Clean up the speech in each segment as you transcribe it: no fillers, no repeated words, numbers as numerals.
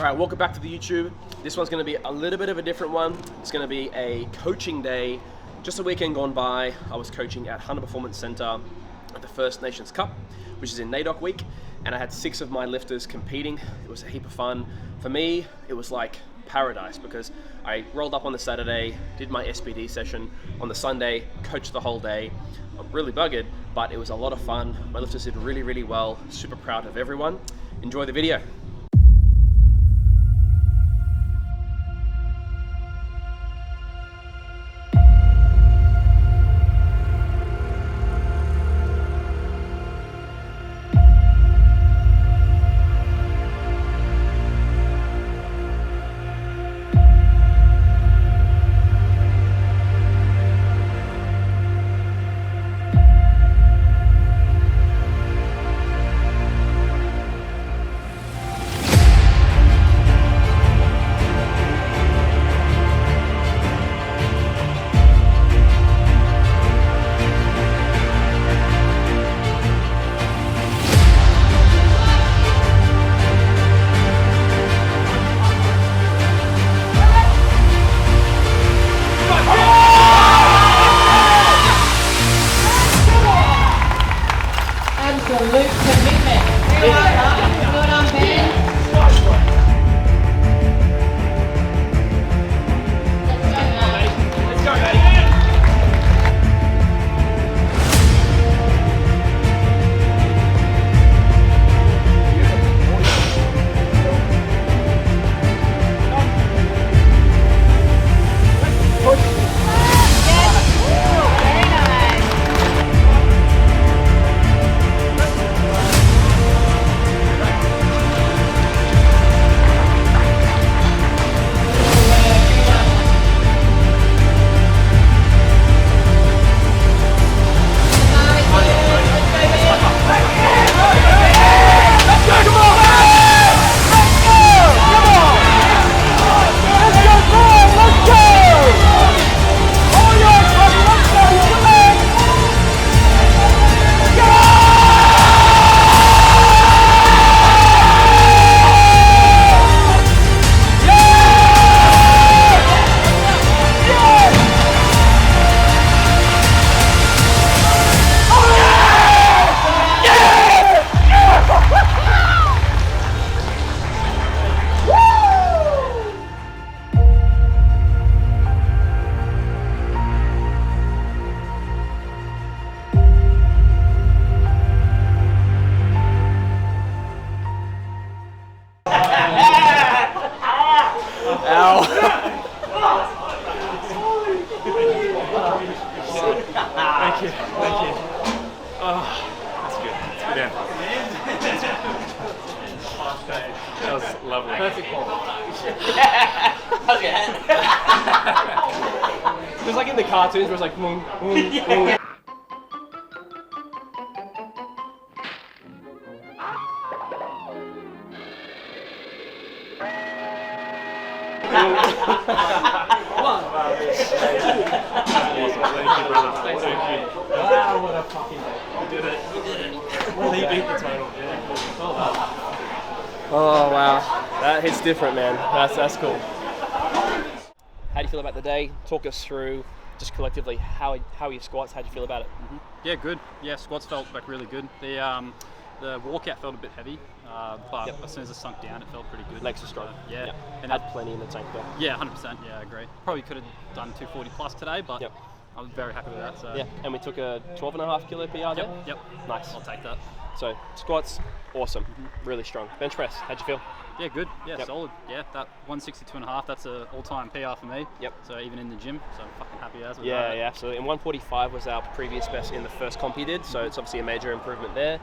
All right, welcome back to the YouTube. This one's gonna be a little bit of a different one. It's gonna be a coaching day. Just a weekend gone by, I was coaching at Hunter Performance Center at the First Nations Cup, which is in NAIDOC week, and I had 6 of my lifters competing. It was a heap of fun. For me, it was like paradise because I rolled up on the Saturday, did my SBD session on the Sunday, coached the whole day. I'm really buggered, but it was a lot of fun. My lifters did really, really well. Super proud of everyone. Enjoy the video. Absolute commitment. Well done, Ben. Let's go, mate. Thank you. Oh, that's good. That's good. That was lovely. Perfect ball. It was like in the cartoons where it's like boom, boom, boom. Wow, what a fucking day. We did it. We beat the total. Oh wow, that hits different, man. That's cool. How do you feel about the day? Talk us through just collectively how are your squats? How do you feel about it? Yeah, good. Yeah, squats felt like really good. The walkout felt a bit heavy, but as soon as it sunk down, it felt pretty good. Legs are strong. Yeah, Yep. and Had plenty in the tank though. yeah, 100%. Yeah, I agree. Probably could have done 240 plus today, but Yep. I was very happy with that. So Yeah, and we took a 12.5 kilo PR there. Yep. Nice. I'll take that. So squats, awesome, really strong. Bench press, how'd you feel? Yeah, good. Yeah, Yep. solid. Yeah, that 162.5. That's an all-time PR for me. Yep. So even in the gym, so I'm fucking happy as with Yeah, that. yeah, absolutely. And 145 was our previous best in the first comp you did, so it's obviously a major improvement there.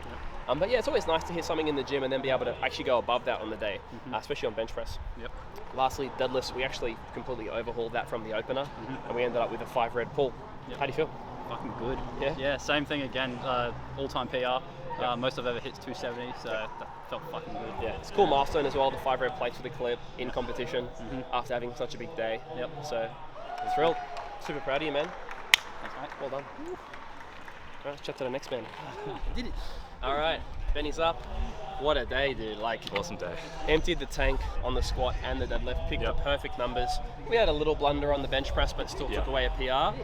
But yeah, it's always nice to hit something in the gym and then be able to actually go above that on the day, especially on bench press. Yep. Lastly, deadlifts, we actually completely overhauled that from the opener, and we ended up with a 5 red pull. Yep. How do you feel? Fucking good. Yeah? Yeah, same thing again. All-time PR. Most I've ever hit is 270, so that felt fucking good. Yeah, it's a cool milestone as well, the 5 red plates with the clip in competition after having such a big day. Yep. So, I'm thrilled. Super proud of you, man. Thanks, mate. Well done. All right, let's chat to the next man. Did it. All right, Benny's up. What a day, dude. Like, Awesome day. emptied the tank on the squat and the deadlift, picked the perfect numbers. We had a little blunder on the bench press, but still took away a PR.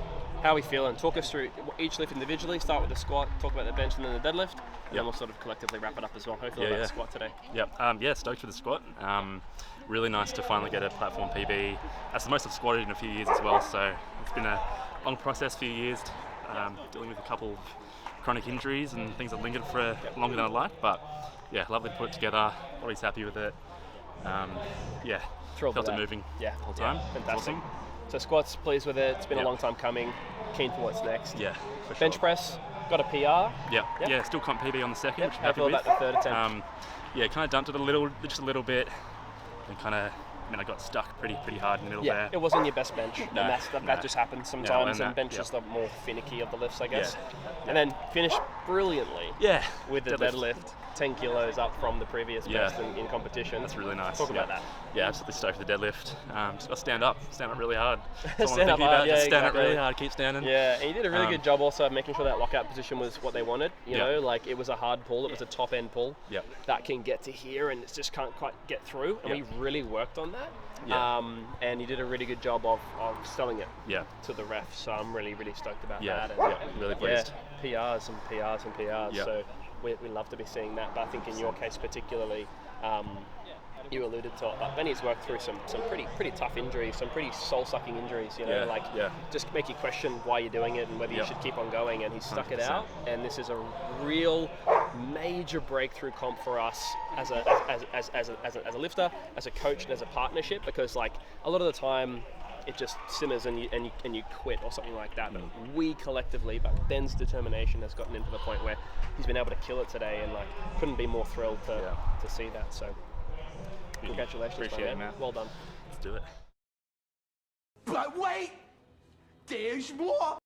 How are we feeling? Talk us through each lift individually, start with the squat, talk about the bench and then the deadlift, and then we'll sort of collectively wrap it up as well. How do you feel about the squat today? Yeah, stoked for the squat. Really nice to finally get a platform PB. That's the most I've squatted in a few years as well, so it's been a long process, few years, dealing with a couple of chronic injuries and things that lingered for longer than I'd like, but yeah, lovely to put it together. Always happy with it. Thrilled felt with it that. moving the whole Yeah, time. fantastic. Awesome. So squats, pleased with it. It's been a long time coming. Keen for what's next. Yeah, for Bench sure. press, got a PR. Yeah, still comp PB on the second, which I'm How happy feel with. about the third attempt? Kind of dumped it just a little bit, and I got stuck pretty hard in the middle there. It wasn't your best bench, No, and that just happens sometimes, and bench is the more finicky of the lifts, I guess. And then finished brilliantly with the deadlift, 10 kilos up from the previous best in competition. That's really nice. Talk about that. Yeah, absolutely stoked with the deadlift. Just got to stand up really hard. Stand up hard, just stand up really hard, keep standing. Yeah, and you did a really good job also of making sure that lockout position was what they wanted. You know, like it was a hard pull, it was a top end pull. That can get to here and it just can't quite get through, and we really worked on that. And you did a really good job of selling it to the refs, so I'm really stoked about that. And really pleased. PRs and PRs and PRs, so we love to be seeing that, but I think in your case particularly, you alluded to it, but Benny's worked through some pretty tough injuries, some pretty soul-sucking injuries, you know, just make you question why you're doing it and whether you should keep on going, and he's stuck 100%. It out, and this is a real major breakthrough comp for us as a lifter, as a coach, and as a partnership, because like a lot of the time it just simmers and you quit or something like that. But we collectively, but Ben's determination has gotten him to the point where he's been able to kill it today, and like couldn't be more thrilled to see that. So congratulations, appreciate it, man. Well done. Let's do it. But wait, there's more.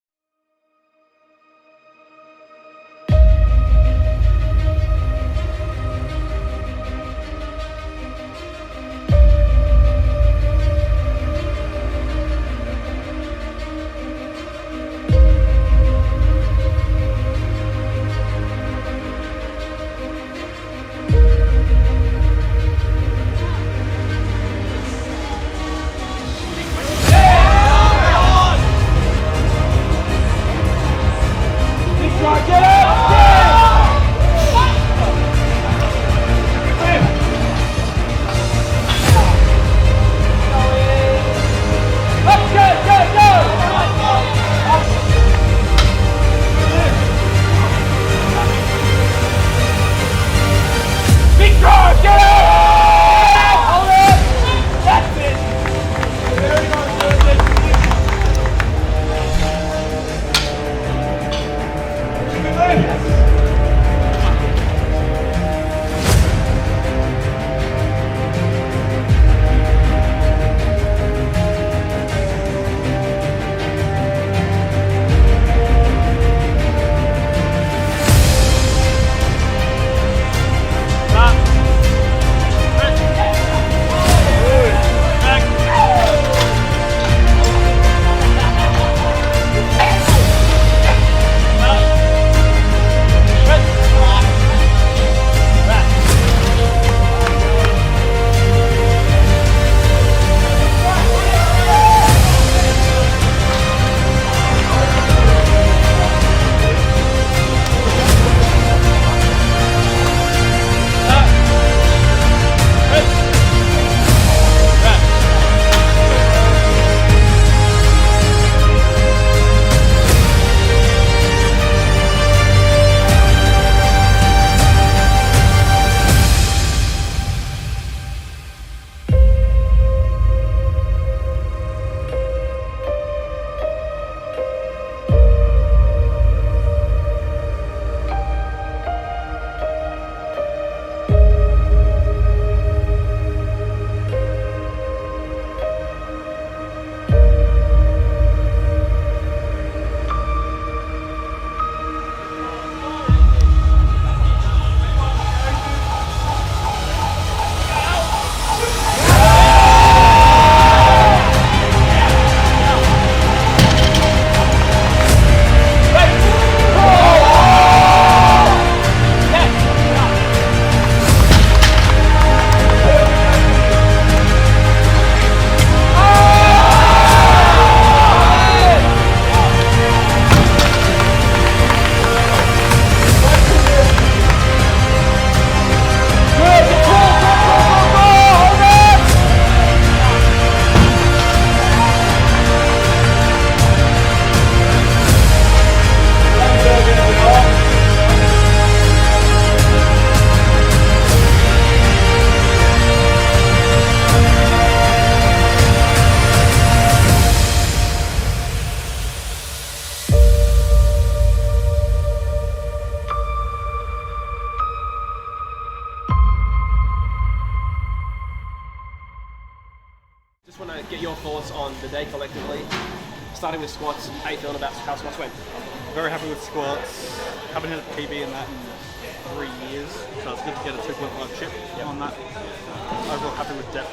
Just want to get your thoughts on the day collectively. Starting with squats, how you feeling about how squats went? Very happy with squats. Haven't hit a PB in that in 3 years, so it's good to get a 2.5 chip on that. Overall happy with depth.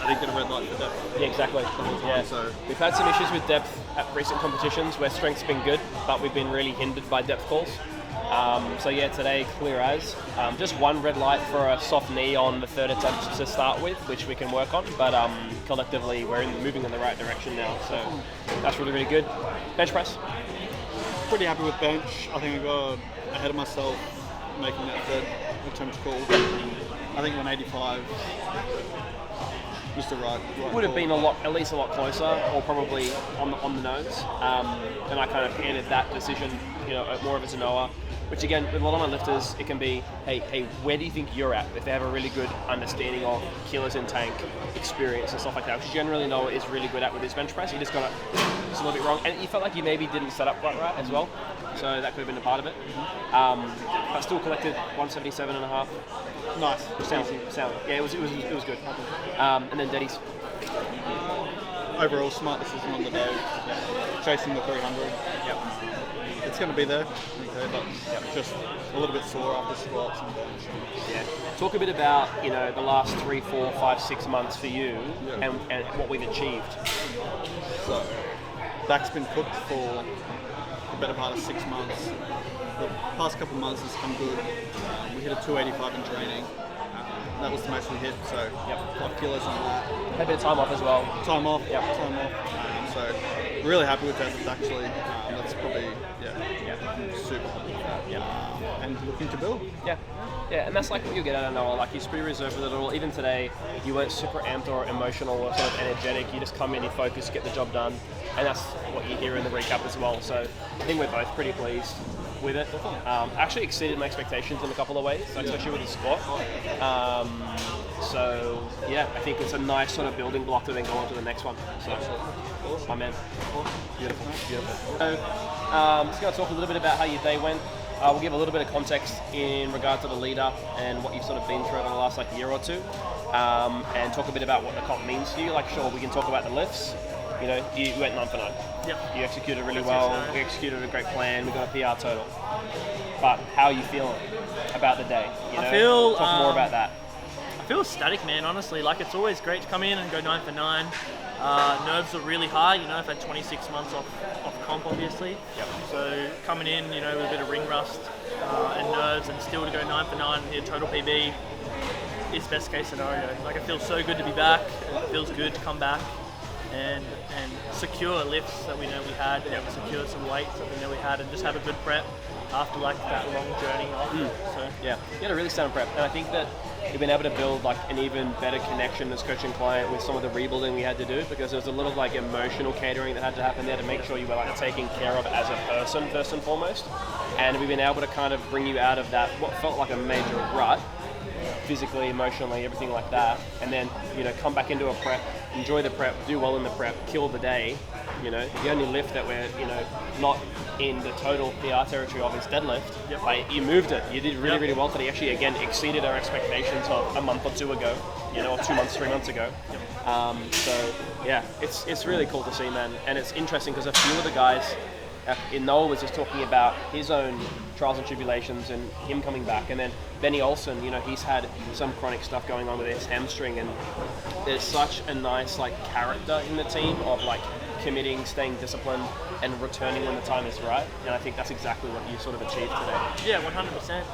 I didn't get a red light for depth. Yeah, exactly. Yeah. So We've had some issues with depth at recent competitions where strength's been good, but we've been really hindered by depth calls. So yeah, today clear as. Just one red light for a soft knee on the third attempt to start with, which we can work on. But collectively, we're moving in the right direction now. So that's really, really good. Bench press. pretty happy with bench. I think I got ahead of myself making that third attempt call. I think 185 was the right Would have call. been at least a lot closer, or probably on the nose. And I kind of handed that decision, more of a Zenoa. Which again, with a lot of my lifters, it can be, hey, where do you think you're at? If they have a really good understanding of kilos in tank, experience and stuff like that, which generally Noah is really good at with his bench press. He just got it just a little bit wrong, and you felt like you maybe didn't set up quite right as well. So that could have been a part of it. But still collected 177.5. Nice. Sound. Yeah, it was good. And then Deddy's. Overall, smart decision on the day. Chasing the 300. Yep. It's going to be there, okay, but just a little bit sore after squats and bench. Yeah. Talk a bit about the last 3, 4, 5, 6 months for you and what we've achieved. So, back's been cooked for the better part of 6 months. The past couple of months has come good. We hit a 285 in training. That was the most we hit, so 5 kilos on that. Had a bit of time off as well. Time off. Yep. Time off. So really happy with that. Actually, that's probably super happy with that. And looking to build. Yeah, and that's like what you get out of Noah. Like he's pretty reserved with it all. Even today, you weren't super amped or emotional or sort of energetic. You just come in, you focus, get the job done, and that's what you hear in the recap as well. So I think we're both pretty pleased with it. Actually exceeded my expectations in a couple of ways, especially with the squat. So yeah, I think it's a nice sort of building block to then go on to the next one. So, my man, beautiful. So, just going to talk a little bit about how your day went. We'll give a little bit of context in regard to the lead up and what you've sort of been through over the last year or two, and talk a bit about what the comp means to you. Like, sure, we can talk about the lifts. You went 9 for 9. Yep. You executed really well. We executed a great plan. We got a PR total. But how are you feeling about the day? I feel talk more about that. I feel ecstatic, man. Honestly, like it's always great to come in and go 9 for 9. Nerves are really high. I've had 26 months off comp, obviously. Yep. So coming in, with a bit of ring rust and nerves, and still to go 9 for 9 and hit a total PB is best case scenario. Like it feels so good to be back. It feels good to come back and secure lifts that we know we had, and secure some weights that we know we had, and just have a good prep after that long journey off. So yeah, you had a really sound prep, and I think that you've been able to build an even better connection as coach and client with some of the rebuilding we had to do, because there was a lot of emotional catering that had to happen there to make sure you were taken care of as a person first and foremost, and we've been able to kind of bring you out of that what felt like a major rut, physically, emotionally, everything like that, and then come back into a prep, enjoy the prep, do well in the prep, kill the day. The only lift that we're not in the total PR territory of is deadlift. But you moved it. You did really, really well today. Actually, again, exceeded our expectations of a month or two ago, or 2 months, 3 months ago. So yeah, it's really cool to see, man. And it's interesting because a few of the guys, Noel was just talking about his own trials and tribulations and him coming back, and then Benny Olsen, he's had some chronic stuff going on with his hamstring, and there's such a nice character in the team of committing, staying disciplined, and returning when the time is right. And I think that's exactly what you sort of achieved today. yeah, 100%.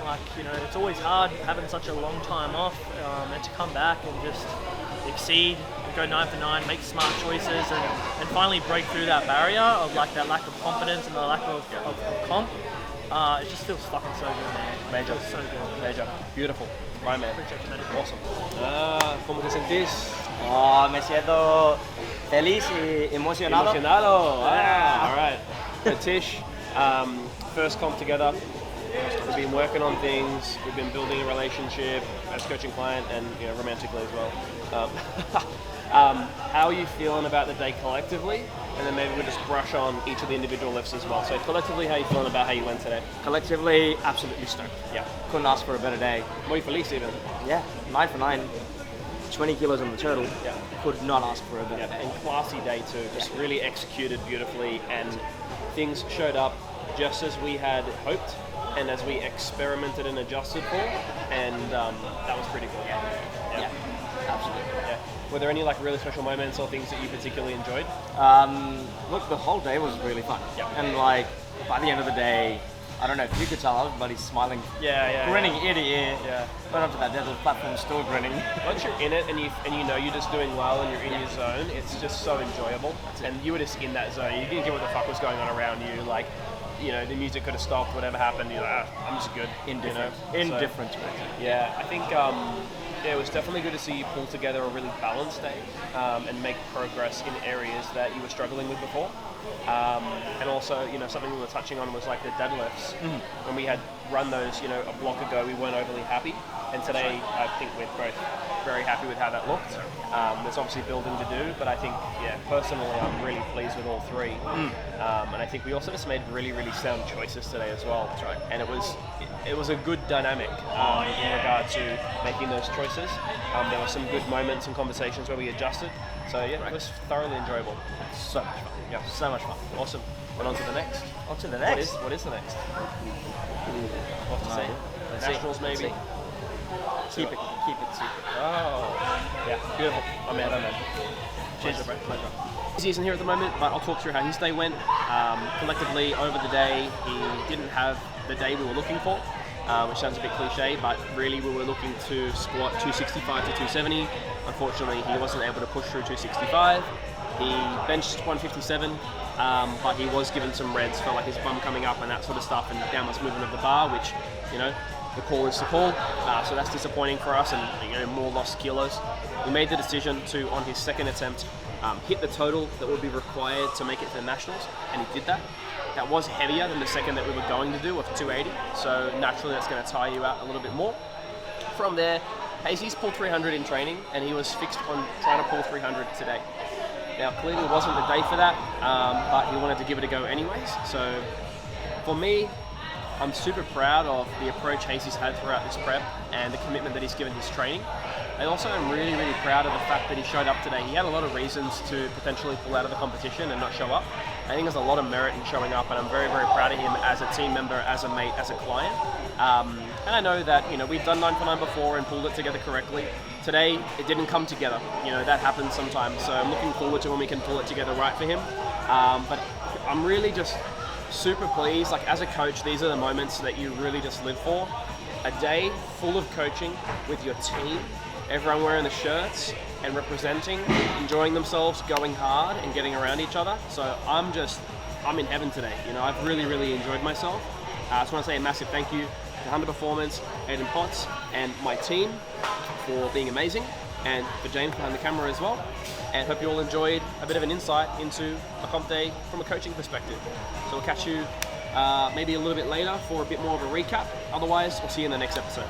It's always hard having such a long time off, and to come back and just exceed, go 9 for 9, make smart choices, and finally break through that barrier of that lack of confidence and the lack of comp. It just feels fucking so good, man. Major. It feels so good. Major. Beautiful. Right, man. Appreciate you, man. Awesome. ¿Cómo te sentís? Oh, me siento feliz y emocionado. Emocionado. All right. So Tish, first comp together. We've been working on things. We've been building a relationship as coach and client, and romantically as well. How are you feeling about the day collectively? And then maybe we'll just brush on each of the individual lifts as well. So collectively, how are you feeling about how you went today? Collectively, absolutely stoked. Yeah. Couldn't ask for a better day. Muy feliz even. Yeah, 9 for 9. 20 kilos on the turtle. Yeah. Could not ask for a better Yeah, day. and classy day too. Just really executed beautifully, and things showed up just as we had hoped, and as we experimented and adjusted for, and that was pretty cool. Yeah, absolutely. Yeah. Were there any like really special moments or things that you particularly enjoyed? Look, the whole day was really fun. Yeah. And like, by the end of the day, I don't know if you could tell, everybody's smiling, grinning ear to ear. Yeah. Went up to that desert platform, still grinning. Once you're in it and you know you're just doing well and you're in your zone, it's just so enjoyable. And you were just in that zone. You didn't care what the fuck was going on around you. Like, you know, the music could have stopped, whatever happened. You're like, I'm just good. Indifferent. You know? Indifferent. Yeah, I think it was definitely good to see you pull together a really balanced day and make progress in areas that you were struggling with before. And also, you know, something we were touching on was like the deadlifts. When we had run those, you know, a block ago, we weren't overly happy. And today, I think we're both very happy with how that looked. There's obviously building to do, but I think, yeah, personally, I'm really pleased with all three. And I think we also just made really, really sound choices today as well. That's right. And it was a good dynamic in regard to making those choices. There were some good moments and conversations where we adjusted. So yeah, it was thoroughly enjoyable. So much fun. Yeah, So much fun. awesome. And on to the next. On to the next. What is the next? We'll have to see. Let's see. Nationals maybe. Let's see. Keep it secret. Oh, yeah, beautiful. I'm in. Cheers, bro. Pleasure. He isn't here at the moment, but I'll talk through how his day went. Collectively, over the day, he didn't have the day we were looking for, which sounds a bit cliche, but really we were looking to squat 265 to 270. Unfortunately, he wasn't able to push through 265. He benched 157, but he was given some reds for like his bum coming up and that sort of stuff, and downwards movement of the bar, which, you know, the call is the call. So that's disappointing for us, and you know, more lost kilos. We made the decision to, on his second attempt, hit the total that would be required to make it to the nationals, and he did that. That was heavier than the second that we were going to do of 280, so naturally that's going to tire you out a little bit more. From there, Hazy's pulled 300 in training, and he was fixed on trying to pull 300 today. Now, clearly it wasn't the day for that, but he wanted to give it a go anyways. So, for me, I'm super proud of the approach Hazy's had throughout this prep and the commitment that he's given his training. I also am really, really proud of the fact that he showed up today. He had a lot of reasons to potentially pull out of the competition and not show up. I think there's a lot of merit in showing up, and I'm very, very proud of him as a team member, as a mate, as a client. And I know that, you know, we've done 9 for 9 before and pulled it together correctly. Today, it didn't come together. You know, that happens sometimes. So I'm looking forward to when we can pull it together right for him. But I'm really just super pleased. Like, as a coach, these are the moments that you really just live for. A day full of coaching with your team, everyone wearing the shirts and representing, enjoying themselves, going hard and getting around each other. So I'm in heaven today. You know, I've really, really enjoyed myself. I just want to say a massive thank you to Hunter Performance, Aiden Potts, and my team for being amazing, and for James behind the camera as well. And hope you all enjoyed a bit of an insight into a comp day from a coaching perspective. So we'll catch you maybe a little bit later for a bit more of a recap. Otherwise, we'll see you in the next episode.